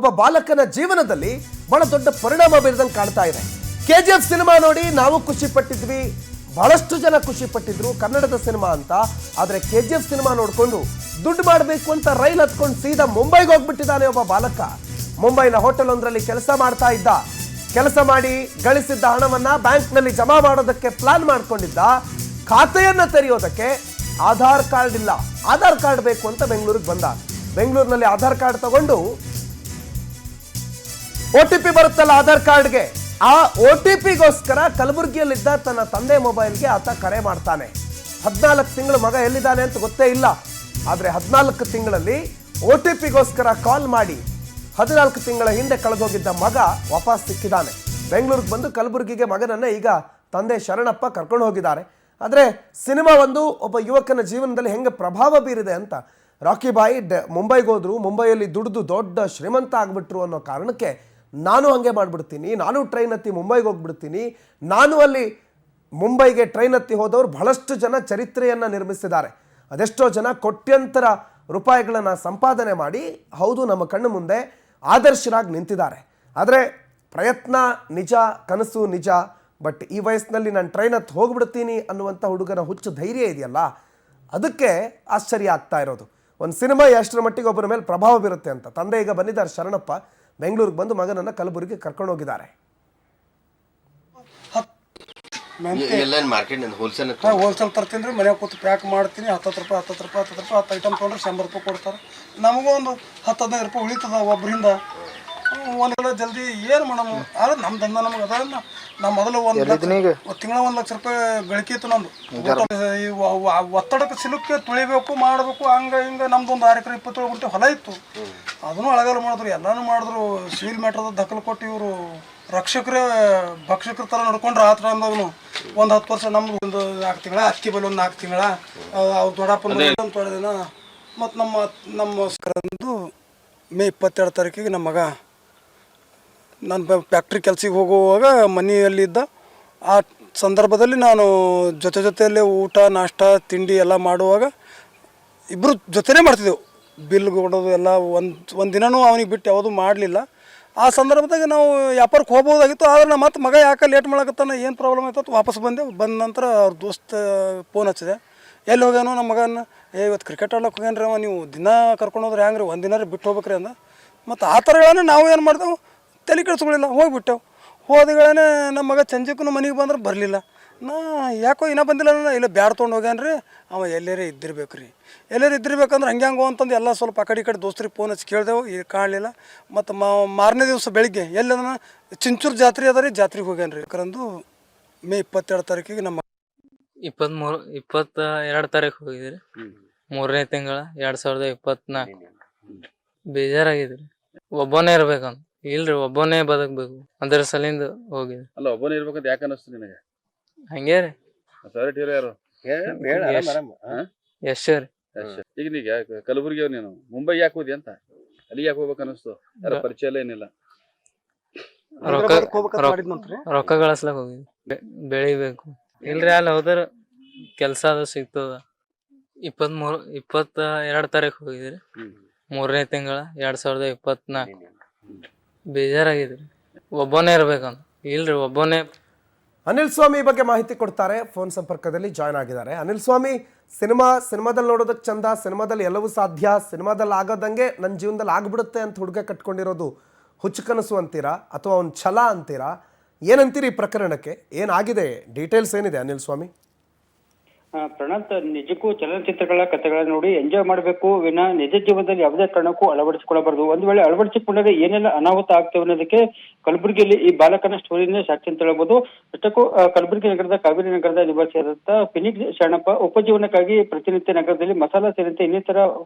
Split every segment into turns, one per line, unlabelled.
ಒಬ್ಬ ಬಾಲಕನ ಜೀವನದಲ್ಲಿ ಬಹಳ ದೊಡ್ಡ ಪರಿಣಾಮ ಬೀರದಂಗೆ ಕಾಣ್ತಾ ಇದೆ. KGF ಸಿನಿಮಾ ನೋಡಿ ನಾವು ಖುಷಿ ಪಟ್ಟಿದ್ವಿ, ಬಹಳಷ್ಟು ಜನ ಖುಷಿ ಪಟ್ಟಿದ್ರು ಕನ್ನಡದ ಸಿನಿಮಾ ಅಂತ. ಆದ್ರೆ KGF ಸಿನಿಮಾ ನೋಡ್ಕೊಂಡು ದುಡ್ಡು ಮಾಡಬೇಕು ಅಂತ ರೈಲ್ ಹತ್ಕೊಂಡು ಸೀದಾ ಮುಂಬೈಗೆ ಹೋಗ್ಬಿಟ್ಟಿದ್ದಾನೆ ಒಬ್ಬ ಬಾಲಕ. ಮುಂಬೈನ ಹೋಟೆಲ್ ಒಂದರಲ್ಲಿ ಕೆಲಸ ಮಾಡ್ತಾ ಇದ್ದ. ಕೆಲಸ ಮಾಡಿ ಗಳಿಸಿದ್ದ ಹಣವನ್ನ ಬ್ಯಾಂಕ್ನಲ್ಲಿ ಜಮಾ ಮಾಡೋದಕ್ಕೆ ಪ್ಲಾನ್ ಮಾಡ್ಕೊಂಡಿದ್ದ. ಖಾತೆಯನ್ನ ತೆರೆಯೋದಕ್ಕೆ ಆಧಾರ್ ಕಾರ್ಡ್ ಇಲ್ಲ, ಆಧಾರ್ ಕಾರ್ಡ್ ಬೇಕು ಅಂತ ಬೆಂಗಳೂರಿಗೆ ಬಂದ. ಬೆಂಗಳೂರಿನಲ್ಲಿ ಆಧಾರ್ ಕಾರ್ಡ್ ತಗೊಂಡು OTP ಬರುತ್ತಲ್ಲ ಆಧಾರ್ ಕಾರ್ಡ್ಗೆ, ಆ OTPಗೋಸ್ಕರ ಕಲಬುರಗಿಯಲ್ಲಿದ್ದ ತನ್ನ ತಂದೆ ಮೊಬೈಲ್ಗೆ ಆತ ಕರೆ ಮಾಡ್ತಾನೆ. 14 ತಿಂಗಳು ಮಗ ಎಲ್ಲಿದ್ದಾನೆ ಅಂತ ಗೊತ್ತೇ ಇಲ್ಲ. ಆದ್ರೆ 14 ತಿಂಗಳಲ್ಲಿ OTPಗೋಸ್ಕರ ಕಾಲ್ ಮಾಡಿ 14 ತಿಂಗಳ ಹಿಂದೆ ಕಳೆದೋಗಿದ್ದ ಮಗ ವಾಪಸ್ ಸಿಕ್ಕಿದ್ದಾನೆ. ಬೆಂಗಳೂರಿಗೆ ಬಂದು ಕಲಬುರಗಿಗೆ ಮಗನನ್ನ ಈಗ ತಂದೆ ಶರಣಪ್ಪ ಕರ್ಕೊಂಡು ಹೋಗಿದ್ದಾರೆ. ಆದ್ರೆ ಸಿನಿಮಾ ಒಂದು ಒಬ್ಬ ಯುವಕನ ಜೀವನದಲ್ಲಿ ಹೆಂಗೆ ಪ್ರಭಾವ ಬೀರಿದೆ ಅಂತ. ರಾಕಿ ಬಾಯಿ ಮುಂಬೈಗೆ ಹೋದ್ರು, ಮುಂಬೈಯಲ್ಲಿ ದುಡಿದು ದೊಡ್ಡ ಶ್ರೀಮಂತ ಆಗ್ಬಿಟ್ರು ಅನ್ನೋ ಕಾರಣಕ್ಕೆ ನಾನು ಹಂಗೆ ಮಾಡ್ಬಿಡ್ತೀನಿ, ನಾನು ಟ್ರೈನ್ ಹತ್ತಿ ಮುಂಬೈಗೆ ಹೋಗ್ಬಿಡ್ತೀನಿ. ನಾನು ಅಲ್ಲಿ ಮುಂಬೈಗೆ ಟ್ರೈನ್ ಹತ್ತಿ ಹೋದವರು ಬಹಳಷ್ಟು ಜನ ಚರಿತ್ರೆಯನ್ನು ನಿರ್ಮಿಸಿದ್ದಾರೆ. ಅದೆಷ್ಟೋ ಜನ ಕೋಟ್ಯಂತರ ರೂಪಾಯಿಗಳನ್ನು ಸಂಪಾದನೆ ಮಾಡಿ ಹೌದು ನಮ್ಮ ಕಣ್ಣು ಮುಂದೆ ಆದರ್ಶರಾಗಿ ನಿಂತಿದ್ದಾರೆ. ಆದರೆ ಪ್ರಯತ್ನ ನಿಜ, ಕನಸು ನಿಜ. ಬಟ್ ಈ ವಯಸ್ಸಿನಲ್ಲಿ ನಾನು ಟ್ರೈನ್ ಹತ್ತಿ ಹೋಗ್ಬಿಡ್ತೀನಿ ಅನ್ನುವಂಥ ಹುಡುಗನ ಹುಚ್ಚು ಧೈರ್ಯ ಇದೆಯಲ್ಲ, ಅದಕ್ಕೆ ಆಶ್ಚರ್ಯ ಆಗ್ತಾ ಇರೋದು. ಒಂದು ಸಿನಿಮಾ ಎಷ್ಟರ ಮಟ್ಟಿಗೆ ಒಬ್ಬರ ಮೇಲೆ ಪ್ರಭಾವ ಬೀರುತ್ತೆ ಅಂತ. ತಂದೆ ಈಗ ಬಂದಿದ್ದಾರೆ ಶರಣಪ್ಪ, ಬೆಂಗಳೂರಿಗೆ ಬಂದು ಮಗನನ್ನು ಕಲಬುರಗಿ ಕರ್ಕೊಂಡು ಹೋಗಿದ್ದಾರೆ.
ಹೋಲ್ಸೇಲ್ ತರ್ತೀನಿ ರೀ, ಮನೆಗೆ ಕೂತು ಪ್ಯಾಕ್ ಮಾಡ್ತೀನಿ. 10 ರೂಪಾಯಿ 10 ಐಟಮ್ ತೊಗೊಂಡ್ರೆ 100 ರೂಪಾಯಿ ಕೊಡ್ತಾರೆ. ನಮಗೂ ಒಂದು 10-15 ರೂಪಾಯಿ ಉಳಿತದ ಒಬ್ಬರಿಂದ. ಒಂದೆಲ್ಲ ಜಲ್ದಿ ಏನು ಮಾಡೋಣ, ಆದ್ರೆ ನಮ್ಮ ದಂಧ ನಮಗೆ ಅದ. ನಾವು ಮೊದಲು ಒಂದು ತಿಂಗಳ 1 ಲಕ್ಷ ರೂಪಾಯಿ ಗಳಿಕೆ ಇತ್ತು ನಮ್ದು. ಈ ಒತ್ತಡಕ್ಕೆ ಸಿಲುಕ್ಕೆ ತುಳಿಬೇಕು ಮಾಡಬೇಕು, ಹಂಗೆ ಹಿಂಗೆ ನಮ್ದು ಒಂದು 6 ಎಕರೆ 27 ಗುಂಟೆ ಹೊಲ ಇತ್ತು. ಅದನ್ನು ಅಳಗಾಲ ಮಾಡಿದ್ರು, ಎಲ್ಲಾನು ಮಾಡಿದ್ರು. ಸಿವಿಲ್ ಮ್ಯಾಟ್ರದ ದಖಲು ಕೊಟ್ಟು ಇವರು ರಕ್ಷಕರೇ ಭಕ್ಷಕರ ಥರ ನಡ್ಕೊಂಡ್ರೆ ಆ ಥರ ಅಂದಾಗೂ ಒಂದು 10 ವರ್ಷ ನಮ್ದು ಒಂದು 4 ತಿಂಗಳ ಅಕ್ಕಿ ಬಲ್ಲಿ ಒಂದು 4 ತಿಂಗಳ ಅವ್ರು ದೊಡ್ಡಪ್ಪನ ತೊಳೆದಿನ. ಮತ್ತು ನಮ್ಮ ಸ್ಕರಂದು ಮೇ 22 ತಾರೀಕಿಗೆ ನಮ್ಮ ಮಗ ನಾನು ಫ್ಯಾಕ್ಟ್ರಿ ಕೆಲ್ಸಕ್ಕೆ ಹೋಗುವಾಗ ಮನೆಯಲ್ಲಿದ್ದ. ಆ ಸಂದರ್ಭದಲ್ಲಿ ನಾನು ಜೊತೆಯಲ್ಲೇ ಊಟ ನಾಷ್ಟ ತಿಂಡಿ ಎಲ್ಲ ಮಾಡುವಾಗ ಇಬ್ಬರು ಜೊತೆನೇ ಮಾಡ್ತಿದ್ದೆವು. ಬಿಲ್ ಕೊಡೋದು ಎಲ್ಲ ಒಂದು ದಿನವೂ ಅವನಿಗೆ ಬಿಟ್ಟು ಯಾವುದೂ ಮಾಡಲಿಲ್ಲ. ಆ ಸಂದರ್ಭದಾಗ ನಾವು ವ್ಯಾಪಾರಕ್ಕೆ ಹೋಗ್ಬೋದಾಗಿತ್ತು. ಆದರೆ ಮತ್ತು ಮಗ ಯಾಕೆ ಲೇಟ್ ಮಾಡಕತ್ತಾನ, ಏನು ಪ್ರಾಬ್ಲಮ್ ಆಯ್ತು ವಾಪಸ್ ಬಂದೆವು. ಬಂದ ನಂತರ ಅವ್ರ ದೋಸ್ತ ಫೋನ್ ಹಚ್ಚಿದೆ, ಎಲ್ಲಿ ಹೋಗ್ಯಾನೋ ನಮ್ಮ ಮಗನ. ಇವತ್ತು ಕ್ರಿಕೆಟ್ ಆಡ್ಲಿಕ್ಕೆ ಹೋಗ್ಯಾನ್ರಿ ಅವ, ನೀವು ದಿನ ಕರ್ಕೊಂಡು ಹೋದ್ರೆ ಹೆಂಗೆ ರೀ, ಒಂದು ದಿನ ರೀ ಬಿಟ್ಟು ಹೋಗ್ಬೇಕ್ರಿ ಅಂದ. ಮತ್ತು ಆ ಥರ ಹೇಳೋಣ ನಾವು ಏನು ಮಾಡ್ದೆವು, ತಲೆ ಕೆಡಿಸ್ಕೊಳ್ಳಿಲ್ಲ, ಹೋಗಿಬಿಟ್ಟೆವು. ಹೋದಗಳೇ ನಮ್ಮ ಮಗ ಸಂಜೆಗೂ ಮನೆಗೆ ಬಂದ್ರೆ ಬರಲಿಲ್ಲ. ನಾ ಯಾಕೋ ಇನ್ನೂ ಬಂದಿಲ್ಲ, ಇಲ್ಲ ಬ್ಯಾಡ್ ತೊಗೊಂಡು ಹೋಗ್ಯಾನ್ರಿ ಅವ. ಎಲ್ಲರೇ ಇದ್ದಿರ್ಬೇಕು ರೀ, ಎಲ್ಲರೂ ಇದ್ದಿರ್ಬೇಕಂದ್ರೆ ಹಂಗೆ ಅಂತಂದು ಎಲ್ಲ ಸ್ವಲ್ಪ ಆ ಕಡೆ ದೋಸ್ತರಿಗೆ ಫೋನ್ ಹಚ್ಚಿ ಕೇಳಿದೆವು, ಈಗ ಕಾಣಲಿಲ್ಲ. ಮತ್ತು ಮಾರನೇ ದಿವಸ ಬೆಳಿಗ್ಗೆ ಎಲ್ಲದನ್ನ ಚಿಂಚೂರು ಜಾತ್ರೆ ಅದ ರೀ, ಜಾತ್ರೆಗೆ ಹೋಗ್ಯಾನ್ರಿ. ಯಾಕಂದು ಮೇ 22 ತಾರೀಕಿಗೆ ನಮ್ಮ
22 ತಾರೀಕು ಹೋಗಿದ್ರಿ, 3ನೇ ತಿಂಗಳ 2024. ಬೇಜಾರಾಗಿದ್ರಿ, ಒಬ್ಬನೇ ಇರ್ಬೇಕಂತ. ಇಲ್ರಿ, ಒಬ್ಬನೇ ಬದುಕಬೇಕು ಅದ್ರ ಸಲಿಂದ ಹೋಗಿದ್ರಿ.
ಅಲ್ಲ, ಒಬ್ಬನೇ ಇರ್ಬೇಕಂತ ಯಾಕೆ ಅನಿಸ್ತು ನಿನಗೆ?
ಹಂಗೆ ರೀ.
ಯಾರು
ಯಶ್ ರೀ.
ಈಗ ನೀಗ ಕಲಬುರಗಿ ಅವ್ರು, ನೀನು ಮುಂಬೈ ಯಾಕೆ ಹೋದಿ ಅಂತ, ಅಲ್ಲಿ ಯಾಕೆ ಹೋಗ್ಬೇಕು ಅನಿಸ್ತು? ಯಾರ ಪರಿಚಯ ಎಲ್ಲ ಏನಿಲ್ಲ,
ರೊಕ್ಕ ಗಳಿಸ್ಲಕ್ ಹೋಗಿದ್ವಿ, ಬೆಳಿಬೇಕು. ಇಲ್ರಿ, ಅಲ್ಲಿ ಹೋದ್ರ ಕೆಲ್ಸ ಅದು ಸಿಗ್ತದ. 22 ತಾರೀಕು ಹೋಗಿದ್ರಿ, 3ನೇ ತಿಂಗಳ 2024. ಬೇಜಾರಾಗಿದ್ರಿ, ಒಬ್ಬನೇ ಇರ್ಬೇಕಂತ. ಇಲ್ರಿ, ಒಬ್ಬನೇ.
ಅನಿಲ್ ಸ್ವಾಮಿ ಬಗ್ಗೆ ಮಾಹಿತಿ ಕೊಡ್ತಾರೆ, ಫೋನ್ ಸಂಪರ್ಕದಲ್ಲಿ ಜಾಯ್ನ್ ಆಗಿದ್ದಾರೆ. ಅನಿಲ್ ಸ್ವಾಮಿ, ಸಿನಿಮಾದಲ್ಲಿ ನೋಡೋದಕ್ಕೆ ಚಂದ, ಸಿನಿಮಾದಲ್ಲಿ ಎಲ್ಲವೂ ಸಾಧ್ಯ, ಸಿನಿಮಾದಲ್ಲಿ ಆಗೋದಂಗೆ ನನ್ನ ಜೀವನದಲ್ಲಿ ಆಗ್ಬಿಡುತ್ತೆ ಅಂತ ಹುಡುಗ ಕಟ್ಕೊಂಡಿರೋದು ಹುಚ್ಚು ಕನಸು ಅಂತೀರಾ ಅಥವಾ ಒಂದು ಛಲ ಅಂತೀರಾ? ಏನಂತೀರಿ ಈ ಪ್ರಕರಣಕ್ಕೆ? ಏನಾಗಿದೆ, ಡೀಟೇಲ್ಸ್ ಏನಿದೆ ಅನಿಲ್ ಸ್ವಾಮಿ?
ಪ್ರಣಾತ್, ನಿಜಕ್ಕೂ ಚಲನಚಿತ್ರಗಳ ಕಥೆಗಳನ್ನ ನೋಡಿ ಎಂಜಾಯ್ ಮಾಡಬೇಕು ವಿನ ನಿಜ ಜೀವನದಲ್ಲಿ ಯಾವುದೇ ಕಾರಣಕ್ಕೂ ಅಳವಡಿಸಿಕೊಳ್ಳಬಾರದು. ಒಂದು ವೇಳೆ ಅಳವಡಿಸಿಕೊಂಡರೆ ಏನೆಲ್ಲ ಅನಾಹುತ ಆಗ್ತವೆ ಅನ್ನೋದಕ್ಕೆ ಕಲಬುರಗಿಯಲ್ಲಿ ಈ ಬಾಲಕನ ಸ್ಟೋರಿನೇ ಸಾಕ್ಷಿ ಅಂತ ಹೇಳ್ಬೋದು. ಅಷ್ಟಕ್ಕೂ ಕಲಬುರಗಿ ನಗರದ ಕಾವೇರಿ ನಗರದ ನಿವಾಸಿಯಾದಂತ ಫಿನಿಕ್ಸ್ ಶರಣಪ್ಪ ಉಪಜೀವನಕ್ಕಾಗಿ ಪ್ರತಿನಿತ್ಯ ನಗರದಲ್ಲಿ ಮಸಾಲಾ ಸೇರಿದಂತೆ ಇನ್ನಿತರ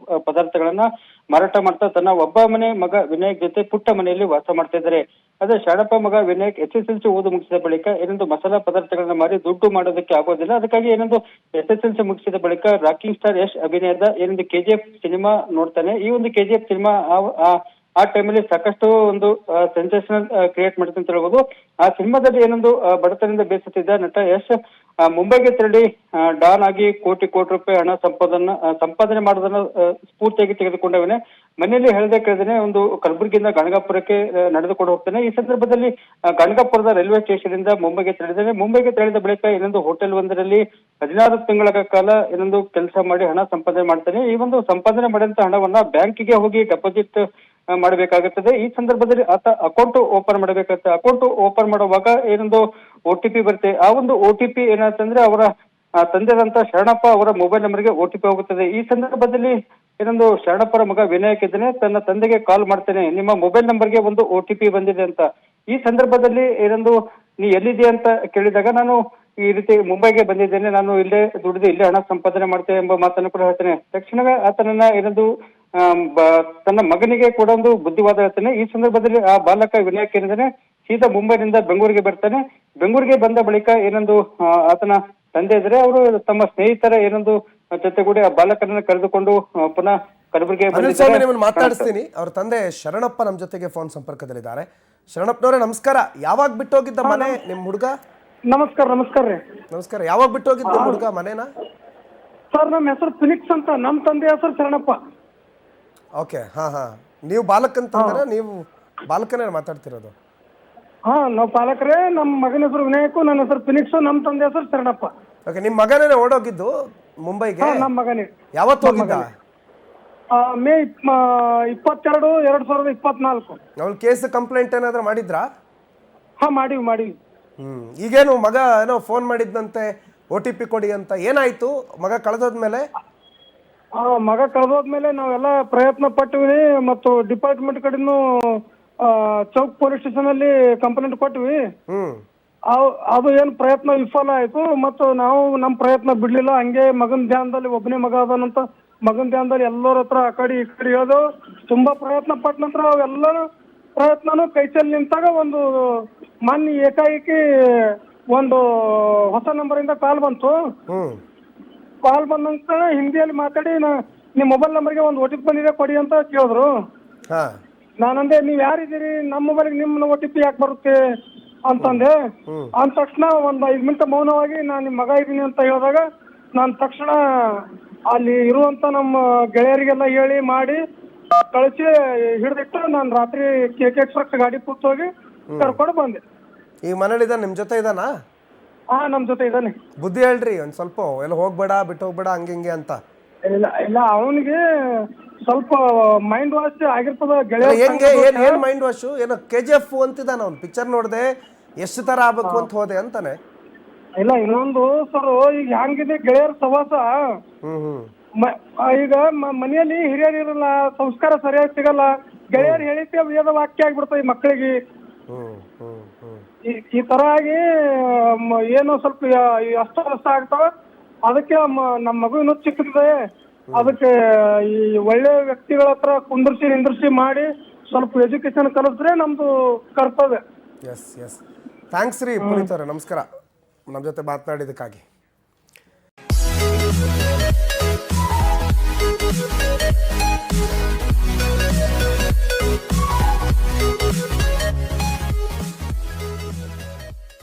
ಪದಾರ್ಥಗಳನ್ನ ಮಾರಾಟ ಮಾಡ್ತಾ ತನ್ನ ಒಬ್ಬ ಮನೆ ಮಗ ವಿನಾಯಕ್ ಜೊತೆ ಪುಟ್ಟ ಮನೆಯಲ್ಲಿ ವಾಸ ಮಾಡ್ತಾ ಇದ್ದಾರೆ. ಅದೇ ಶರಣಪ್ಪ ಮಗ ವಿನಾಯಕ್ SSLC ಓದು ಮುಗಿಸಿದ ಬಳಿಕ ಏನೊಂದು ಮಸಾಲಾ ಪದಾರ್ಥಗಳನ್ನ ಮಾರಿ ದುಡ್ಡು ಮಾಡೋದಕ್ಕೆ ಆಗೋದಿಲ್ಲ. ಅದಕ್ಕಾಗಿ ಏನೊಂದು SSLC ಮುಗಿಸಿದ ಬಳಿಕ ರಾಕಿಂಗ್ ಸ್ಟಾರ್ ಯಶ್ ಅಭಿನಯದ ಏನೊಂದು KGF ಸಿನಿಮಾ ನೋಡ್ತಾನೆ. ಈ ಒಂದು KGF ಸಿನಿಮಾ ಆ ಟೈಮಲ್ಲಿ ಸಾಕಷ್ಟು ಒಂದು ಸೆನ್ಸೇಷನಲ್ ಕ್ರಿಯೇಟ್ ಮಾಡುತ್ತೆ ಅಂತ ಹೇಳ್ಬೋದು. ಆ ಸಿನಿಮಾದಲ್ಲಿ ಏನೊಂದು ಬಡತನದಿಂದ ಬೇಸತ್ತಿದ್ದ ನಟ ಯಶ್ ಮುಂಬೈಗೆ ತೆರಳಿ ಡಾನ್ ಆಗಿ ಕೋಟಿ ರೂಪಾಯಿ ಹಣ ಸಂಪಾದನೆ ಮಾಡೋದನ್ನ ಸ್ಫೂರ್ತಿಯಾಗಿ ತೆಗೆದುಕೊಂಡವನೇ. ಮನೆಯಲ್ಲಿ ಹೇಳದೆ ಕೇಳಿದ್ರೆ ಒಂದು ಕಲಬುರಗಿಯಿಂದ ಗಣಗಾಪುರಕ್ಕೆ ನಡೆದುಕೊಂಡು ಹೋಗ್ತಾನೆ. ಈ ಸಂದರ್ಭದಲ್ಲಿ ಗಣಗಾಪುರದ ರೈಲ್ವೆ ಸ್ಟೇಷನ್ ಇಂದ ಮುಂಬೈಗೆ ತೆರಳಿದ್ದಾನೆ. ಮುಂಬೈಗೆ ತೆರಳಿದ ಬಳಿಕ ಇನ್ನೊಂದು ಹೋಟೆಲ್ ಒಂದರಲ್ಲಿ 16 ತಿಂಗಳ ಕಾಲ ಇನ್ನೊಂದು ಕೆಲಸ ಮಾಡಿ ಹಣ ಸಂಪಾದನೆ ಮಾಡ್ತಾನೆ. ಈ ಒಂದು ಸಂಪಾದನೆ ಮಾಡಿದಂತ ಹಣವನ್ನ ಬ್ಯಾಂಕಿಗೆ ಹೋಗಿ ಡೆಪಾಸಿಟ್ ಮಾಡಬೇಕಾಗುತ್ತದೆ. ಈ ಸಂದರ್ಭದಲ್ಲಿ ಆತ ಅಕೌಂಟ್ ಓಪನ್ ಮಾಡಬೇಕಾಗುತ್ತೆ. ಅಕೌಂಟ್ ಓಪನ್ ಮಾಡುವಾಗ ಏನೊಂದು OTP ಬರುತ್ತೆ. ಆ ಒಂದು OTP ಏನಾಯ್ತಂದ್ರೆ ಅವರ ತಂದೆದಂತ ಶರಣಪ್ಪ ಅವರ ಮೊಬೈಲ್ ನಂಬರ್ಗೆ OTP ಹೋಗುತ್ತದೆ. ಈ ಸಂದರ್ಭದಲ್ಲಿ ಏನೊಂದು ಶರಣಪ್ಪರ ಮಗ ವಿನಾಯಕ್ ಇದ್ದಾನೆ, ತನ್ನ ತಂದೆಗೆ ಕಾಲ್ ಮಾಡ್ತಾನೆ, ನಿಮ್ಮ ಮೊಬೈಲ್ ನಂಬರ್ಗೆ ಒಂದು OTP ಬಂದಿದೆ ಅಂತ. ಈ ಸಂದರ್ಭದಲ್ಲಿ ಏನೊಂದು ನೀ ಎಲ್ಲಿದೆ ಅಂತ ಕೇಳಿದಾಗ ನಾನು ಈ ರೀತಿ ಮುಂಬೈಗೆ ಬಂದಿದ್ದೇನೆ, ನಾನು ಇಲ್ಲೇ ದುಡಿದು ಇಲ್ಲೇ ಹಣ ಸಂಪಾದನೆ ಮಾಡ್ತೇನೆ ಎಂಬ ಮಾತನ್ನು ಕೂಡ ಹೇಳ್ತಾನೆ. ತಕ್ಷಣವೇ ಆತನನ್ನ ಏನೊಂದು ತನ್ನ ಮಗನಿಗೆ ಕೂಡ ಒಂದು ಬುದ್ಧಿವಾದ ಹೇಳ್ತಾನೆ. ಈ ಸಂದರ್ಭದಲ್ಲಿ ಆ ಬಾಲಕ ವಿನಾಯಕ್ ಏನಿದ್ದಾನೆ ಸೀದಾ ಮುಂಬೈನಿಂದ ಬೆಂಗಳೂರಿಗೆ ಬರ್ತಾನೆ. ಬೆಂಗಳೂರಿಗೆ ಬಂದ ಬಳಿಕ ಏನೊಂದು ಆತನ ತಂದೆ ಇದ್ರೆ ಅವರು ತಮ್ಮ ಸ್ನೇಹಿತರ ಏನೊಂದು ಜೊತೆಗೂಡಿ ಆ ಬಾಲಕನನ್ನ ಕರೆದುಕೊಂಡು ಪುನಃ ಕಲಬುರಗಿಗೆ
ಅನಿಲ್ ಸ್ವಾಮಿ ನಿಮ್ಮನ್ನು ಮಾತಾಡಿಸ್ತೀನಿ. ಅವ್ರ ತಂದೆ ಶರಣಪ್ಪ ನಮ್ಮ ಜೊತೆಗೆ ಫೋನ್ ಸಂಪರ್ಕದಲ್ಲಿದ್ದಾರೆ. ಶರಣಪ್ಪನವರೇ ನಮಸ್ಕಾರ. ಯಾವಾಗ ಬಿಟ್ಟೋಗಿದ್ದ ಮನೆ ನಿಮ್ಮ ಹುಡುಗ?
ನಮಸ್ಕಾರ ರೀ.
ನಮಸ್ಕಾರ. ಯಾವಾಗ ಬಿಟ್ಟೋಗಿದ್ದ ನಿಮ್ಮ ಹುಡುಗ ಮನೇನ?
ಸರ್ ನಮ್ಮ ಹೆಸರು ಫಿನಿಕ್ಸ್ ಅಂತ, ನಮ್ಮ ತಂದೆ ಹೆಸರು ಶರಣಪ್ಪ.
ಓಕೆ, ಹಾ ಹಾ. ನೀವು ಬಾಲಕಂತಂದ್ರೆ ನೀವು ಬಾಲಕನೇ ಮಾತಾಡ್ತಿರೋದು?
ಹಾ, ನಾವು ಪಾಲಕರೇ. ನಮ್ಮ ಮಗನ ಹೆಸರು ವಿನಾಯಕ್, ನನ್ನ ಹೆಸರು ಫಿನಿಕ್ಸ್, ನಮ್ಮ ತಂದೆ ಹೆಸರು ಶರಣಪ್ಪ.
ಓಕೆ, ನಿಮ್ಮ ಮಗನೇ ಓಡೋಗಿದ್ದು ಮುಂಬೈಗೆ?
ನಮ್ಮ ಮಗನೇ.
ಯಾವತ್ತು ಹೋಗಿದ್ದ?
ಮೇ 22, 2024.
ಅವ್ನು ಕೇಸ್ ಕಂಪ್ಲೇಂಟ್ ಏನಾದ್ರು ಮಾಡಿದ್ರಾ?
ಹಾ, ಮಾಡಿವಿ.
ಈಗೇನು ಮಗ ಏನೋ ಫೋನ್ ಮಾಡಿದ್ದಂತೆ OTP ಕೊಡಿ ಅಂತ, ಏನಾಯ್ತು ಮಗ ಕಳೆದೋದ್ಮೇಲೆ?
ಮಗ ಕಳೆದೋದ್ಮೇಲೆ ನಾವೆಲ್ಲ ಪ್ರಯತ್ನ ಪಟ್ಟಿವಿ ಮತ್ತು ಡಿಪಾರ್ಟ್ಮೆಂಟ್ ಕಡೆನೂ ಚೌಕ್ ಪೊಲೀಸ್ ಸ್ಟೇಷನ್ ಅಲ್ಲಿ ಕಂಪ್ಲೇಂಟ್ ಕೊಟ್ವಿ. ಅದು ಏನು ಪ್ರಯತ್ನ ವಿಫಲ ಆಯ್ತು. ಮತ್ತು ನಾವು ನಮ್ಮ ಪ್ರಯತ್ನ ಬಿಡ್ಲಿಲ್ಲ. ಹಂಗೆ ಮಗನ ಧ್ಯಾನದಲ್ಲಿ ಒಬ್ಬನೇ ಮಗ ಅದಾನಂತ ಮಗನ ಧ್ಯಾನದಲ್ಲಿ ಎಲ್ಲರ ಹತ್ರ ಆ ಕಡೆ ಈ ಕಡೆ ಹೇಳೋದು ತುಂಬಾ ಪ್ರಯತ್ನ ಪಟ್ಟ ನಂತರ ಅವೆಲ್ಲ ಪ್ರಯತ್ನನೂ ಕೈಚಲ್ಲಿ ನಿಂತಾಗ ಒಂದು ಮೊನ್ನೆ ಏಕಾಏಕಿ ಒಂದು ಹೊಸ ನಂಬರಿಂದ ಕಾಲ್ ಬಂತು. ಕಾಲ್ ಬಂದ ನಂತರ ಹಿಂದಿಯಲ್ಲಿ ಮಾತಾಡಿ ನಿಮ್ಮ ಮೊಬೈಲ್ ನಂಬರ್ಗೆ ಒಂದು OTP ಬಂದಿದೆ ಕೊಡಿ ಅಂತ ಕೇಳಿದ್ರು. ನಾನಂದೆ ನೀವು ಯಾರಿದ್ದೀರಿ, ನಮ್ಮ ಮೊಬೈಲ್ಗೆ ನಿಮ್ಮ OTP ಯಾಕೆ ಬರುತ್ತೆ ಅಂತಂದೆ. ಅಂದ ತಕ್ಷಣ ಒಂದು 5 ಮಿನಿಟ್ ಮೌನವಾಗಿ ನಾನು ನಿಮ್ಮ ಮಗ ಇದ್ದೀನಿ ಅಂತ ಹೇಳಿದಾಗ ನಾನು ತಕ್ಷಣ ಅಲ್ಲಿ ಇರುವಂತ ನಮ್ಮ ಗೆಳೆಯರಿಗೆಲ್ಲ ಹೇಳಿ ಮಾಡಿ ಕಳಿಸಿ ಹಿಡಿದಿಟ್ಟು ನಾನು ರಾತ್ರಿ KK ಗಾಡಿ ಕೂತೋಗಿ ಕರ್ಕೊಂಡು ಬಂದೆ.
ಈಗ ಮನೇಲಿ ಇದ್ದಾನೆ, ನಿಮ್ಮ ಜೊತೆ ಇದ್ದಾನಾ?
ಹಾ, ನಮ್ಮ ಜೊತೆ ಇದ್ದಾನೆ.
ಬುದ್ಧಿ ಹೇಳ್ರಿ ಒಂದ್ ಸ್ವಲ್ಪ, ಎಲ್ಲ ಹೋಗ್ಬೇಡ ಬಿಟ್ಟು ಹೋಗ್ಬೇಡ ಹಂಗೆ ಹಿಂಗೆ ಅಂತ.
ಇಲ್ಲ ಅವನಿಗೆ ಸ್ವಲ್ಪ ಮೈಂಡ್ ವಾಶ್ ಆಗಿರ್ತದ ಗೆಳೆಯ.
ಹೆಂಗೆ ಏನ್ ಮೈಂಡ್ ವಾಶ್? ಏನೋ KGF ಅಂತಿದ್ದಾನ ಅವ್ನು, ಪಿಕ್ಚರ್ ನೋಡ್ದೆ ಎಷ್ಟು ತರ ಆಗ್ಬೇಕು ಅಂತ ಹೋದೆ ಅಂತಾನೆ.
ಇಲ್ಲ ಇನ್ನೊಂದು ಸರ್, ಈಗ ಹೆಂಗಿದೆ ಗೆಳೆಯರ ಸವಾಸ. ಈಗ ಮನೆಯಲ್ಲಿ ಹಿರಿಯರು ಇರಲ್ಲ, ಸಂಸ್ಕಾರ ಸರಿಯಾಗಿ ಸಿಗಲ್ಲ, ಗೆಳೆಯರು ಹೇಳಿದ್ದೆ ವೇದ ವಾಕ್ಯ ಆಗ್ಬಿಡ್ತದೆ ಈ ಮಕ್ಕಳಿಗೆ. ಈ ತರ ಆಗಿ ಏನೋ ಸ್ವಲ್ಪ ಅಸ್ತವ್ಯಸ್ತ ಆಗ್ತಾವ. ಅದಕ್ಕೆ ನಮ್ಮ ಮಗು ಇನ್ನೂ ಚಿಕ್ಕದಿದೆ, ಅದಕ್ಕೆ ಈ ಒಳ್ಳೆ ವ್ಯಕ್ತಿಗಳ ಹತ್ರ ಕುಂದರ್ಸಿ ನಿಂದ್ರಿಸಿ ಮಾಡಿ ಸ್ವಲ್ಪ ಎಜುಕೇಶನ್ ಕಲಿಸಿದ್ರೆ ನಮ್ದು ಕರ್ತವ್ಯ.
ಎಸ್ ಥ್ಯಾಂಕ್ಸ್ ರೀ ಪುನೀತ್ ಅವರೇ, ನಮಸ್ಕಾರ ನಮ್ಮ ಜೊತೆ ಮಾತನಾಡಿದಕ್ಕಾಗಿ.